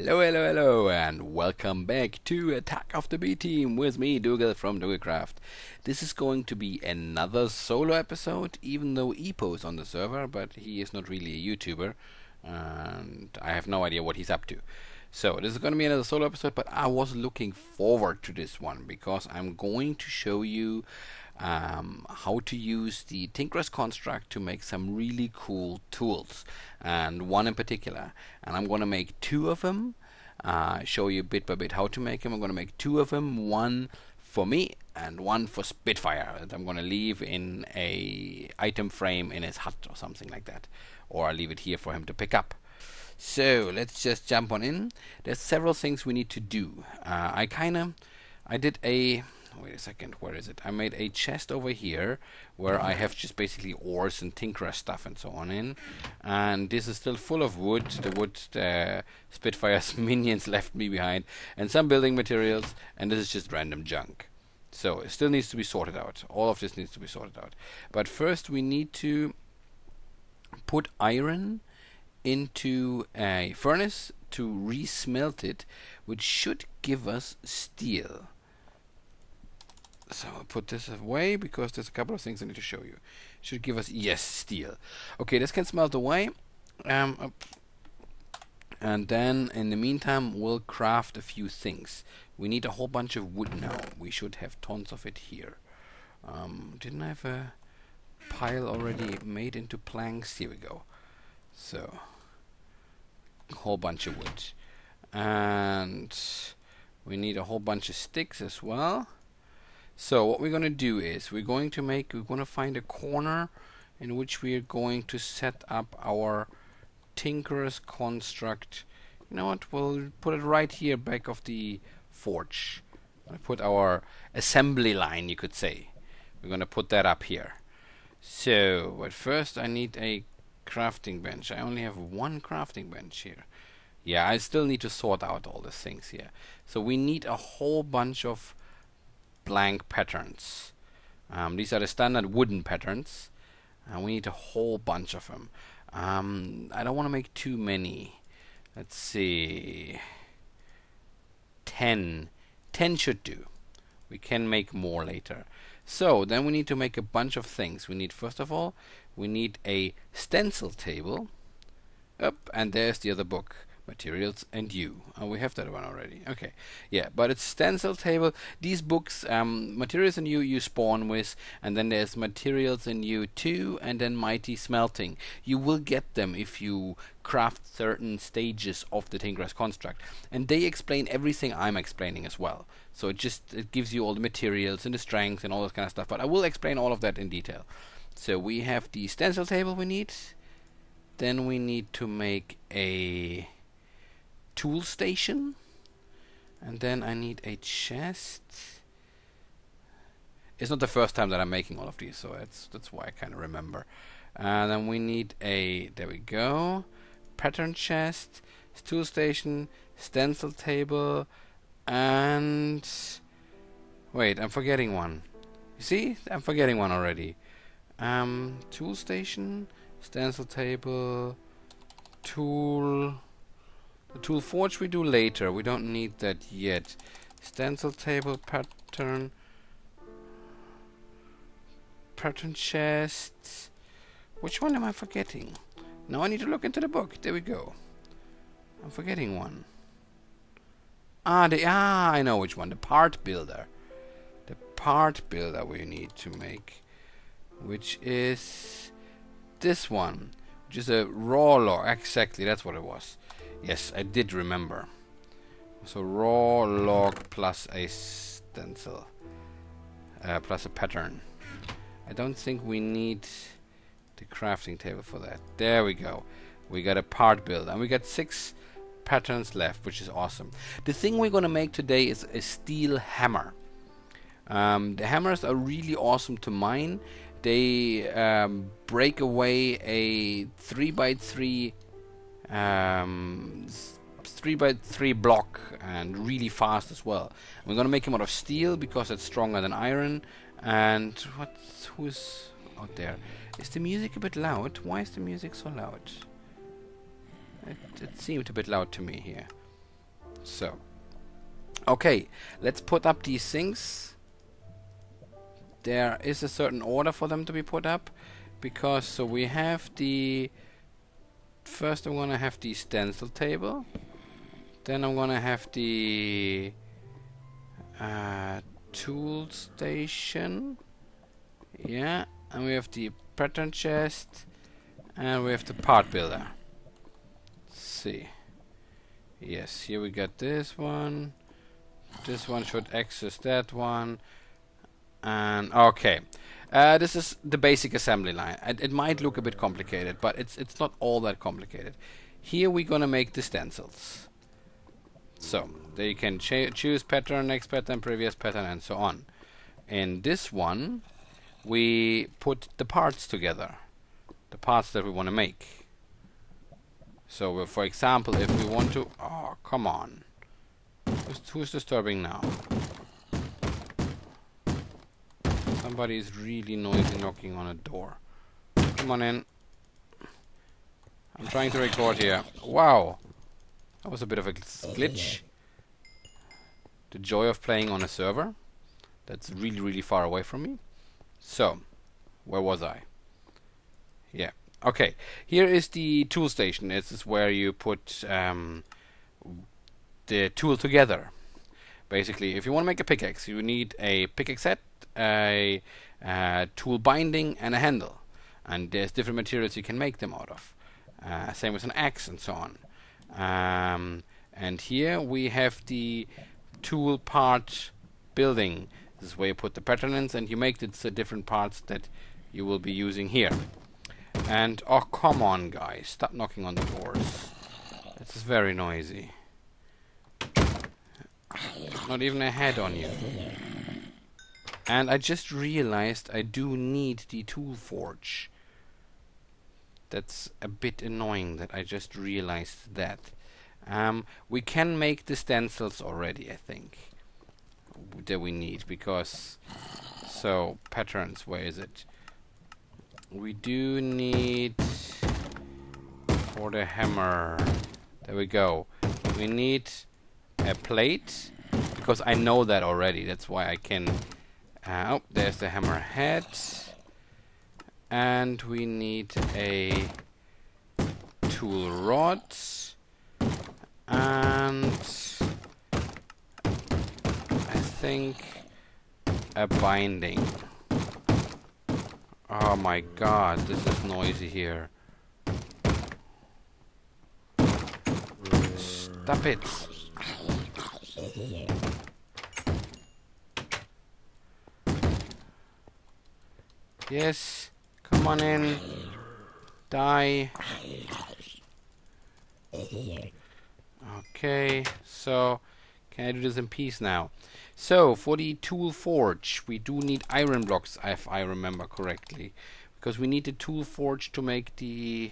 Hello, and welcome back to Attack of the B Team with me, Dougal from Tropicraft. This is going to be another solo episode, even though Epo is on the server, but he is not really a YouTuber, and I have no idea what he's up to. So, this is going to be another solo episode, but I was looking forward to this one, because I'm going to show you how to use the Tinkerer's construct to make some really cool tools, and one in particular. And I'm going to make two of them, show you bit by bit how to make them. I'm going to make two of them, one for me and one for Spitfire, that I'm going to leave in a item frame in his hut or something like that, or I'll leave it here for him to pick up. So let's just jump on in. There's several things we need to do. I did a wait a second, where is it? I made a chest over here where I have just basically ores and tinkerer stuff and so on in. And this is still full of wood, the wood Spitfire's minions left me behind, and some building materials, and this is just random junk. So it still needs to be sorted out. All of this needs to be sorted out. But first we need to put iron into a furnace to re-smelt it, which should give us steel. So I'll put this away because there's a couple of things I need to show you. Should give us, yes, steel. Okay, this can smelt away. And then in the meantime we'll craft a few things. We need a whole bunch of wood now. We should have tons of it here. Didn't I have a pile already made into planks? Here we go. So a whole bunch of wood. And we need a whole bunch of sticks as well. So what we're going to do is we're going to find a corner in which we are going to set up our Tinkerer's construct. You know what, we'll put it right here back of the forge. We'll put our assembly line, you could say. We're going to put that up here. So, but first I need a crafting bench. I only have one crafting bench here. Yeah, I still need to sort out all the things here. So we need a whole bunch of blank patterns. These are the standard wooden patterns, and we need a whole bunch of them. I don't want to make too many. Let's see, 10 should do. We can make more later. So then we need to make a bunch of things. We need, first of all, we need a stencil table. And there's the other book, Materials and You. Oh, we have that one already. Okay, yeah, but it's stencil table. These books, Materials and You spawn with, and then there's Materials and You 2, and then Mighty Smelting. You will get them if you craft certain stages of the Tinkerer's construct, and they explain everything I'm explaining as well. So it gives you all the materials and the strengths and all that kind of stuff. But I will explain all of that in detail. So we have the stencil table we need. Then we need to make a tool station, and then I need a chest. It's not the first time that I'm making all of these, so that's why I kind of remember. And then we need a, there we go, pattern chest, tool station, stencil table, and wait, I'm forgetting one. You see, I'm forgetting one already. Tool station, stencil table, tool. The tool forge we do later. We don't need that yet. Stencil table, pattern chest. Which one am I forgetting? Now I need to look into the book. There we go. I'm forgetting one. I know which one. The part builder. The part builder we need to make, which is this one, which is a raw log. Exactly, that's what it was. Yes, I did remember. So raw log plus a stencil, plus a pattern. I don't think we need the crafting table for that. There we go. We got a part build, and we got 6 patterns left, which is awesome. The thing we're going to make today is a steel hammer. The hammers are really awesome to mine. They break away a 3x3 3x3 block, and really fast as well. We're gonna make him out of steel because it's stronger than iron. And who's out there? Is the music a bit loud? Why is the music so loud? It seemed a bit loud to me here. So, okay, let's put up these things. There is a certain order for them to be put up, because so we have the first I'm gonna have the stencil table, then I'm gonna have the tool station, yeah, and we have the pattern chest, and we have the part builder. Let's see. Yes, here we got this one. This one should access that one. And okay, this is the basic assembly line. It might look a bit complicated, but it's not all that complicated. Here we're gonna make the stencils. So there you can choose pattern, next pattern, previous pattern, and so on. In this one, we put the parts together, the parts that we want to make. So, for example, if we want to... Oh, come on. Who's disturbing now? Somebody is really noisy knocking on a door. Come on in. I'm trying to record here. Wow. That was a bit of a glitch. The joy of playing on a server that's really, really far away from me. So, where was I? Yeah. Okay, here is the tool station. This is where you put the tool together. Basically, if you want to make a pickaxe, you need a pickaxe set, a tool binding, and a handle. And there's different materials you can make them out of. Same as an axe and so on. And here we have the tool part building. This is where you put the patterns and you make the different parts that you will be using here. And, oh, come on, guys. Stop knocking on the doors. This is very noisy. Not even a head on you. And I just realized I do need the tool forge. That's a bit annoying that I just realized that. We can make the stencils already, I think. That we need, because... So, patterns, where is it? We do need for the hammer. There we go. We need a plate, because I know that already. That's why I can. Oh, there's the hammer head, and we need a tool rod, and I think a binding. Oh my god, this is noisy here. Stop it! Yes, come on in. Die. Okay, so can I do this in peace now? So, for the tool forge, we do need iron blocks, if I remember correctly. Because we need the tool forge to make the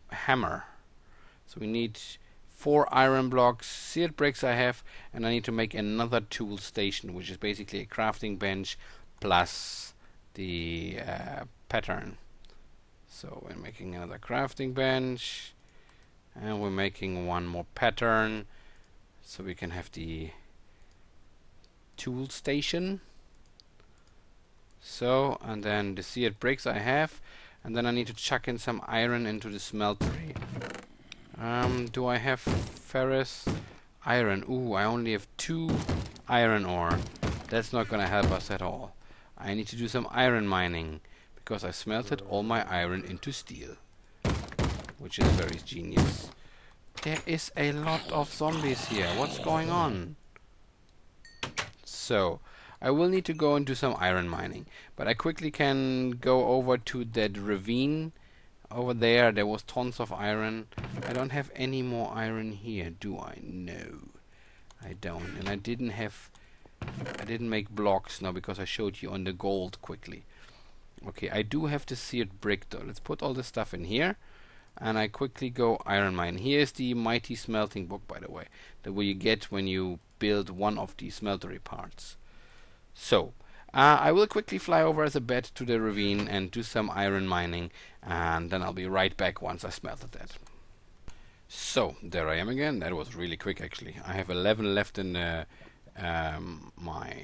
hammer. So we need 4 iron blocks, seared bricks I have, and I need to make another tool station, which is basically a crafting bench plus the pattern. So we're making another crafting bench, and we're making one more pattern, so we can have the tool station. So, and then the seared bricks I have, and then I need to chuck in some iron into the smeltery. Do I have ferrous iron? Ooh, I only have 2 iron ore. That's not gonna help us at all. I need to do some iron mining, because I smelted all my iron into steel, which is very genius. There is a lot of zombies here. What's going on? So, I will need to go and do some iron mining, but I quickly can go over to that ravine. Over there, there was tons of iron. I don't have any more iron here, do I? No, I don't. And I didn't make blocks now because I showed you on the gold quickly. Okay, I do have the seared brick though. Let's put all this stuff in here, and I quickly go iron mine. Here's the mighty smelting book, by the way, that you get when you build one of the smeltery parts. So, I will quickly fly over as a bat to the ravine and do some iron mining, and then I'll be right back once I smelted that. So, there I am again. That was really quick, actually. I have 11 left in my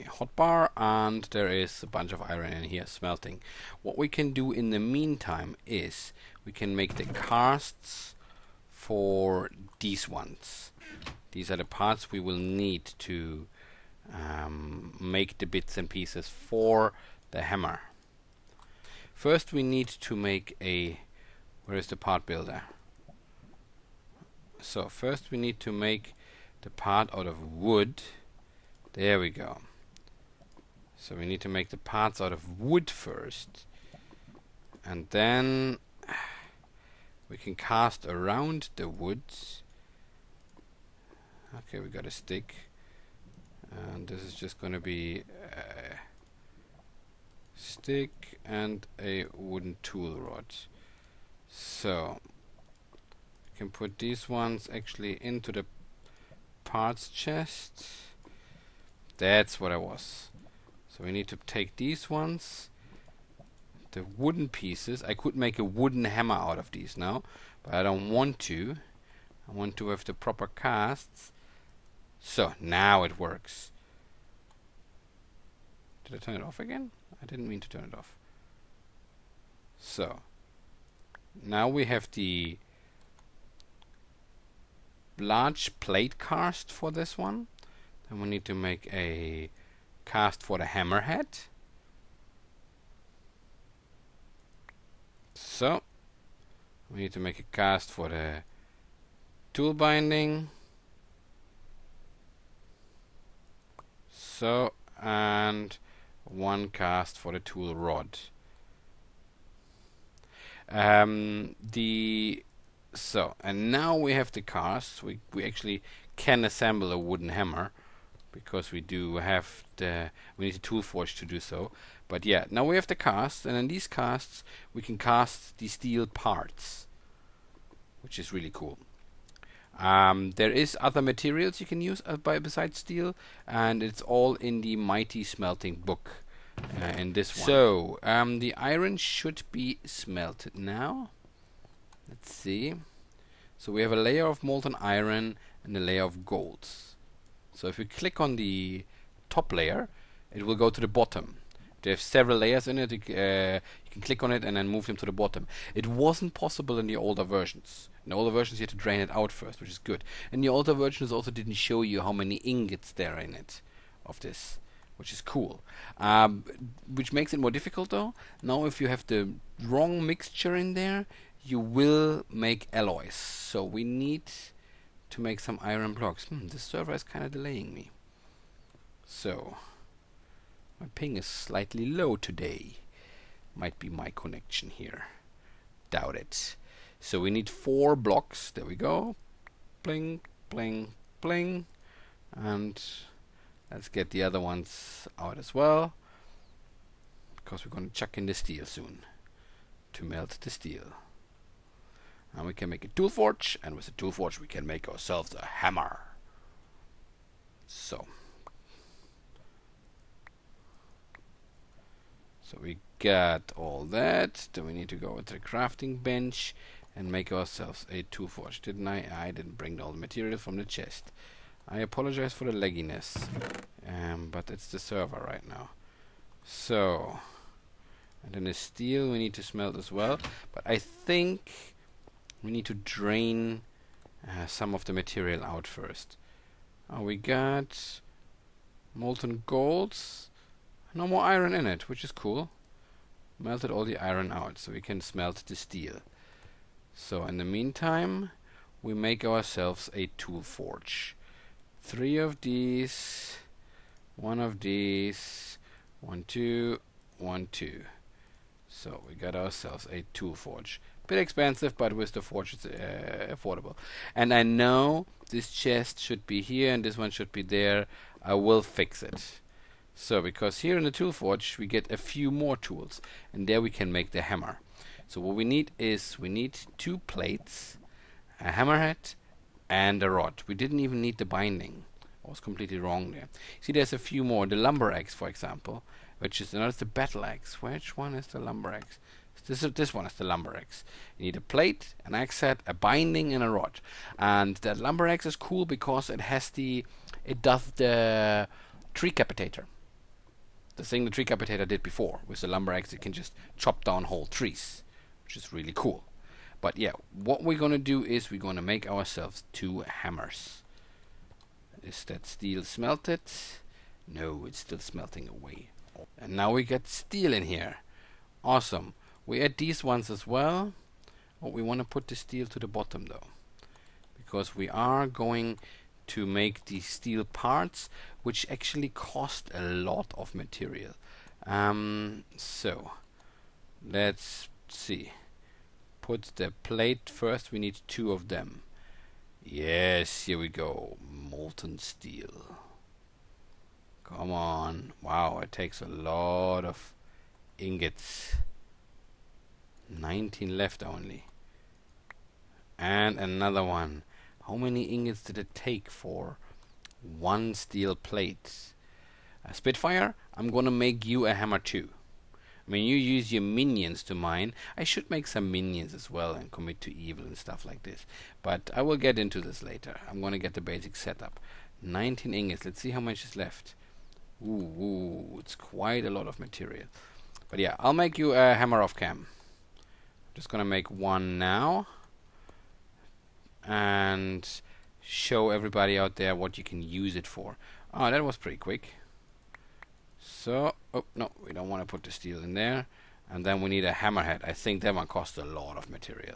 hotbar, and there is a bunch of iron in here smelting. What we can do in the meantime is we can make the casts for these ones. These are the parts we will need to make the bits and pieces for the hammer. First we need to make a... Where is the part builder? So first we need to make the part out of wood. There we go. So we need to make the parts out of wood first. And then we can cast around the wood. Okay, we got a stick. And this is just going to be a stick and a wooden tool rod. So can put these ones actually into the parts chest. That's what I was. So we need to take these ones, the wooden pieces. I could make a wooden hammer out of these now, but I don't want to. I want to have the proper casts. So now it works. Did I turn it off again? I didn't mean to turn it off. So now we have the large plate cast for this one. Then we need to make a cast for the hammerhead. So we need to make a cast for the tool binding. So, and one cast for the tool rod. So, and now we have the casts. We actually can assemble a wooden hammer because we do have we need a tool forge to do so. But yeah, now we have the casts, and in these casts we can cast the steel parts, which is really cool. There is other materials you can use besides steel, and it's all in the Mighty Smelting book in this one. So, the iron should be smelted now. Let's see. So we have a layer of molten iron and a layer of gold. So if you click on the top layer, it will go to the bottom. They have several layers in it. You can click on it and then move them to the bottom. It wasn't possible in the older versions. In the older versions you had to drain it out first, which is good. And the older versions also didn't show you how many ingots there are in it of this, which is cool. Which makes it more difficult though. Now if you have the wrong mixture in there, you will make alloys. So we need to make some iron blocks. This server is kind of delaying me. So my ping is slightly low today. Might be my connection here. Doubt it. So we need 4 blocks. There we go. Bling, bling, bling. And let's get the other ones out as well, because we're going to chuck in the steel soon to melt the steel. And we can make a tool forge, and with the tool forge we can make ourselves a hammer. So we got all that. Then we need to go to the crafting bench and make ourselves a tool forge. Didn't I? I didn't bring all the material from the chest. I apologize for the lagginess, but it's the server right now. So, and then the steel we need to smelt as well. But I think we need to drain some of the material out first. We got molten golds. No more iron in it, which is cool. Melted all the iron out, so we can smelt the steel. So in the meantime, we make ourselves a tool forge. 3 of these, 1 of these, 1, 2, 1, 2. So we got ourselves a tool forge. Bit expensive, but with the forge it's affordable. And I know this chest should be here and this one should be there. I will fix it. So because here in the tool forge we get a few more tools, and there we can make the hammer. So what we need is 2 plates, a hammerhead, and a rod. We didn't even need the binding. I was completely wrong there. See, there's a few more. The lumber axe, for example, which is another the battle axe. Which one is the lumber axe? This one is the lumber axe. You need a plate, an axe head, a binding, and a rod. And that lumber axe is cool because it does the tree capitator. The thing the tree capitator did before. With the lumber axe, it can just chop down whole trees, which is really cool. But yeah, what we're gonna do is we're gonna make ourselves 2 hammers. Is that steel smelted? No, it's still smelting away. And now we get steel in here. Awesome. We add these ones as well. Oh, we want to put the steel to the bottom though, because we are going to make these steel parts, which actually cost a lot of material. So let's see. Put the plate first. We need 2 of them. Yes, here we go. Molten steel. Come on. Wow, it takes a lot of ingots. 19 left only. And another one. How many ingots did it take for 1 steel plate? Spitfire, I'm gonna make you a hammer too. I mean, you use your minions to mine. I should make some minions as well and commit to evil and stuff like this. But I will get into this later. I'm gonna get the basic setup. 19 ingots. Let's see how much is left. Ooh, it's quite a lot of material. But yeah, I'll make you a hammer off cam. Just gonna make 1 now. And show everybody out there what you can use it for. Oh, that was pretty quick. So, oh no, we don't want to put the steel in there. And then we need a hammerhead. I think that one costs a lot of material.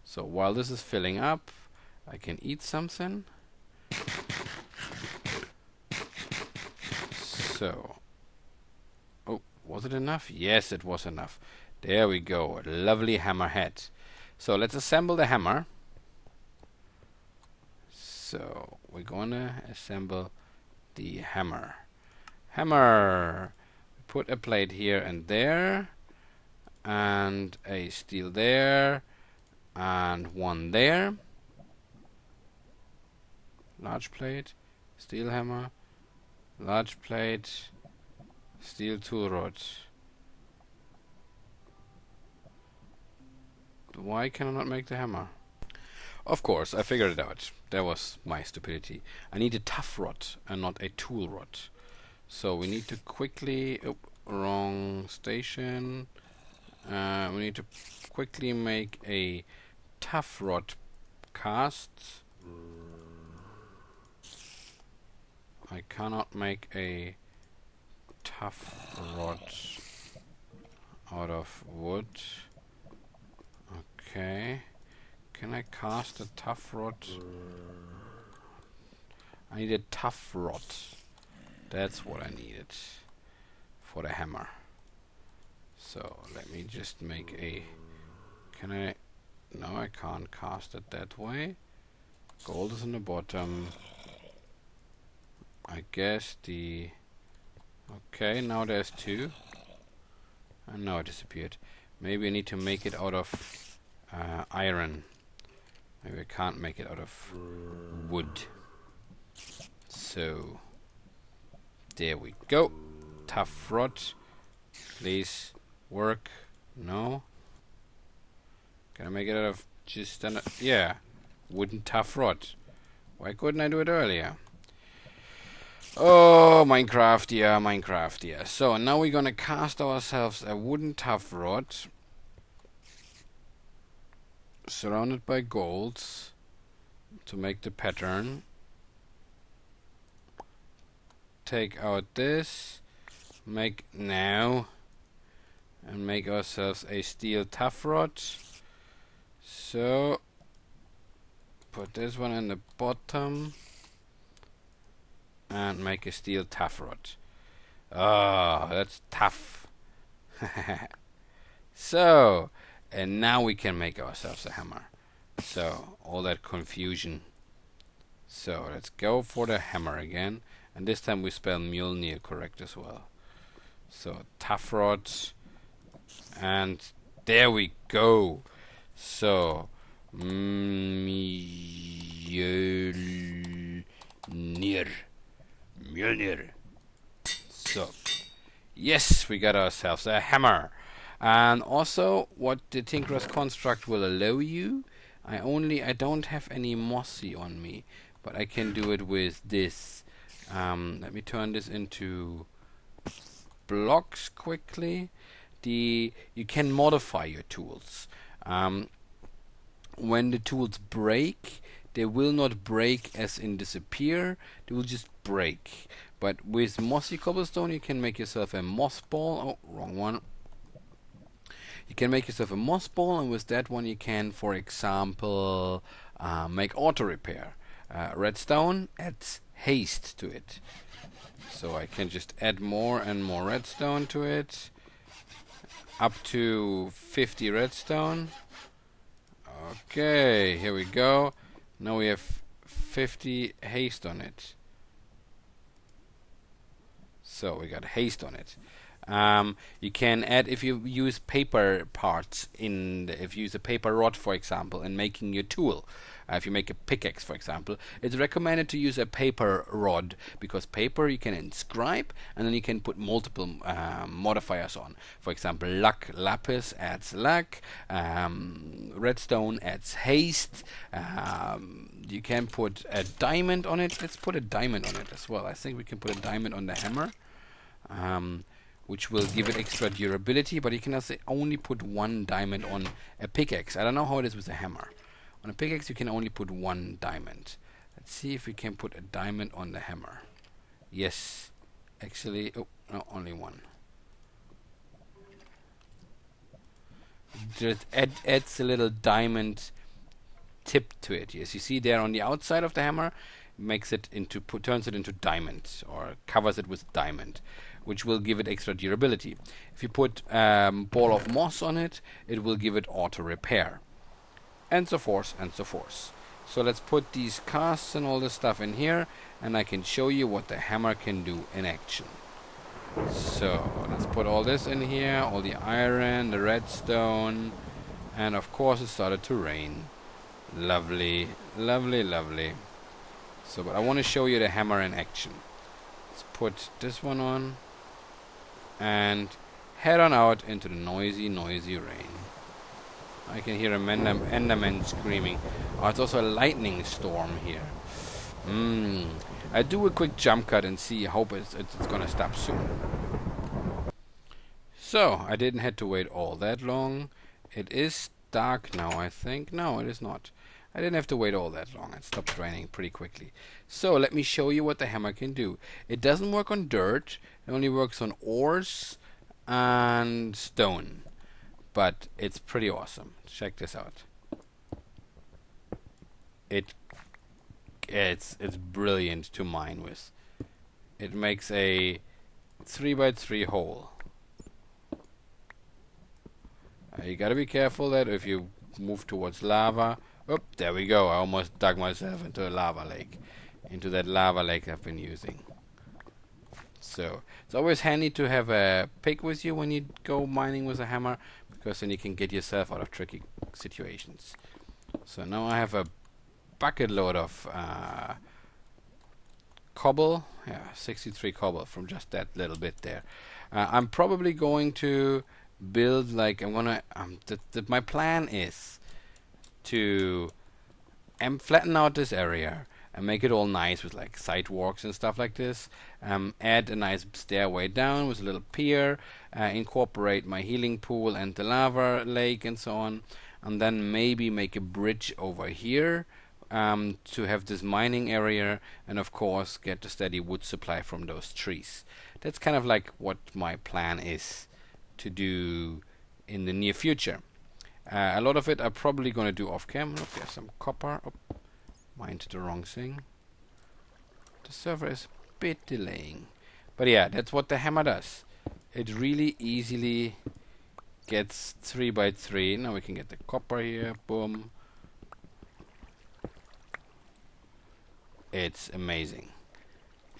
So while this is filling up, I can eat something. So, oh, was it enough? Yes, it was enough. There we go, a lovely hammerhead. So let's assemble the hammer. So we're gonna assemble the hammer. Hammer! Put a plate here and there, and a steel there, and 1 there. Large plate, steel hammer, large plate, steel tool rod. Why can I not make the hammer? Of course, I figured it out. That was my stupidity. I need a tough rod and not a tool rod. So we need to quickly... Oh, wrong station. We need to quickly make a tough rod cast. I cannot make a tough rod out of wood. Okay. Can I cast a tough rod? I need a tough rod. That's what I needed for the hammer. So let me just make a... Can I... No, I can't cast it that way. Gold is in the bottom. I guess the... Okay, now there's 2. And now it disappeared. Maybe I need to make it out of iron. Maybe I can't make it out of wood. So there we go. Tough rod. Please work. No. Can I make it out of just an... Yeah. Wooden tough rod. Why couldn't I do it earlier? Oh, Minecraft, yeah, Minecraft, yeah. So now we're gonna cast ourselves a wooden tough rod, surrounded by golds, to make the pattern. Take out this, make now, and make ourselves a steel tough rod. So put this one in the bottom and make a steel tough rod. Oh, that's tough. So, and now we can make ourselves a hammer. So, all that confusion. So, let's go for the hammer again. And this time we spell Mjolnir correct as well. So, tough rod. And there we go. So, Mjolnir. Mjolnir. So, Yes, we got ourselves a hammer. And also, what the Tinkerer's Construct will allow you, I don't have any mossy on me, but I can do it with this. Let me turn this into blocks quickly. You can modify your tools. When the tools break, they will not break as in disappear, they will just break. But with mossy cobblestone you can make yourself a moss ball. Oh, wrong one. You can make yourself a moss ball, and with that one you can, for example, make auto repair. Redstone adds haste to it. So I can just add more and more redstone to it. Up to 50 redstone. Okay, here we go. Now we have 50 haste on it. So we got haste on it. You can add, if you use paper parts if you use a paper rod, for example, in making your tool. If you make a pickaxe, for example, it's recommended to use a paper rod, because paper you can inscribe and then you can put multiple modifiers on. For example, lapis adds luck, redstone adds haste. You can put a diamond on it. Let's put a diamond on it as well. I think we can put a diamond on the hammer, which will give it extra durability, but you can also only put one diamond on a pickaxe. I don't know how it is with a hammer. On a pickaxe you can only put one diamond. Let's see if we can put a diamond on the hammer. Yes, actually, oh no, only one. Just adds a little diamond tip to it. Yes, you see there on the outside of the hammer, makes it into turns it into diamond, or covers it with diamond, which will give it extra durability. If you put ball of moss on it, it will give it auto repair, and so forth and so forth. So let's put these casts and all this stuff in here, and I can show you what the hammer can do in action. So let's put all this in here, all the iron, the redstone, and of course it started to rain. Lovely, lovely, lovely. So, but I want to show you the hammer in action. Let's put this one on and head on out into the noisy, noisy rain. I can hear a Enderman screaming. Oh, it's also a lightning storm here. I do a quick jump cut and see. Hope it's gonna stop soon. So I didn't have to wait all that long. It is dark now, I think. No, it is not. I didn't have to wait all that long. It stopped raining pretty quickly. So let me show you what the hammer can do. It doesn't work on dirt. It only works on ores and stone. But it's pretty awesome. Check this out. It's brilliant to mine with. It makes a 3x3 hole. You gotta be careful that if you move towards lava. Oh, there we go. I almost dug myself into a lava lake. Into that lava lake I've been using. So it's always handy to have a pick with you when you go mining with a hammer, because then you can get yourself out of tricky situations. So now I have a bucket load of cobble. Yeah, 63 cobble from just that little bit there. I'm probably going to build, like, I'm gonna my plan is to flatten out this area and make it all nice with like sidewalks and stuff like this. Add a nice stairway down with a little pier, incorporate my healing pool and the lava lake and so on, and then maybe make a bridge over here to have this mining area, and of course get a steady wood supply from those trees. That's kind of like what my plan is to do in the near future. A lot of it I'm probably going to do off cam. Look, there's some copper. Oh, mined the wrong thing. The server is a bit delaying. But yeah, that's what the hammer does. It really easily gets 3x3. Now we can get the copper here. Boom. It's amazing.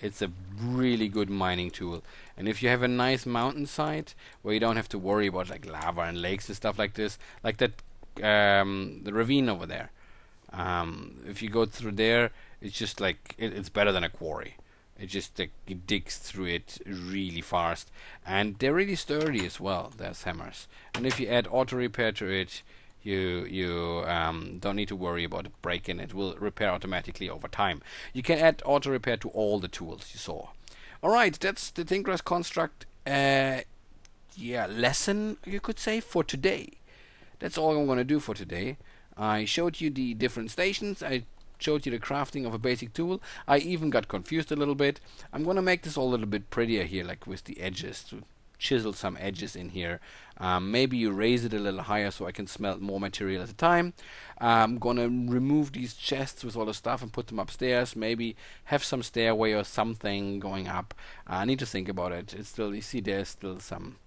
It's a really good mining tool. And if you have a nice mountainside where you don't have to worry about like lava and lakes and stuff like this, like that the ravine over there, if you go through there, it's just like it's better than a quarry. It just it digs through it really fast, and they're really sturdy as well. There's hammers, and if you add auto repair to it, you don't need to worry about it breaking. It will repair automatically over time. You can add auto repair to all the tools you saw. All right, that's the Tinkerer's Construct. Lesson, you could say, for today. That's all I'm going to do for today. I showed you the different stations. I showed you the crafting of a basic tool. I even got confused a little bit. I'm going to make this all a little bit prettier here, like with the edges, to chisel some edges in here. Maybe you raise it a little higher so I can smelt more material at a time. I'm going to remove these chests with all the stuff and put them upstairs. Maybe have some stairway or something going up. I need to think about it. It's still, you see, there's still some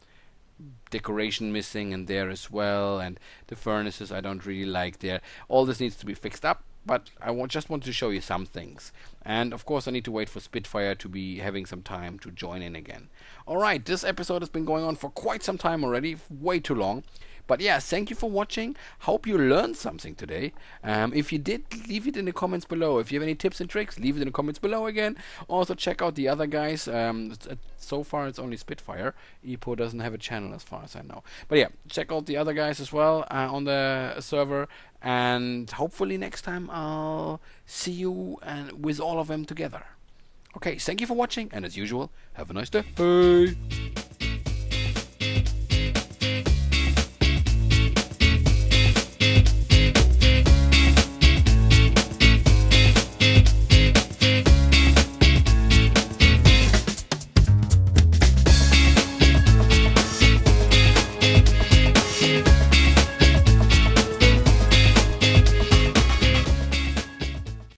decoration missing in there as well, and the furnaces I don't really like there. All this needs to be fixed up, but I just want to show you some things. And of course I need to wait for Spitfire to be having some time to join in again. Alright, this episode has been going on for quite some time already, way too long. But yeah, thank you for watching. Hope you learned something today. If you did, leave it in the comments below. If you have any tips and tricks, leave it in the comments below again. Also check out the other guys. So far it's only Spitfire. Epo doesn't have a channel as far as I know. But yeah, check out the other guys as well on the server. And hopefully next time I'll see you with all of them together. Okay, thank you for watching. And as usual, have a nice day. Bye.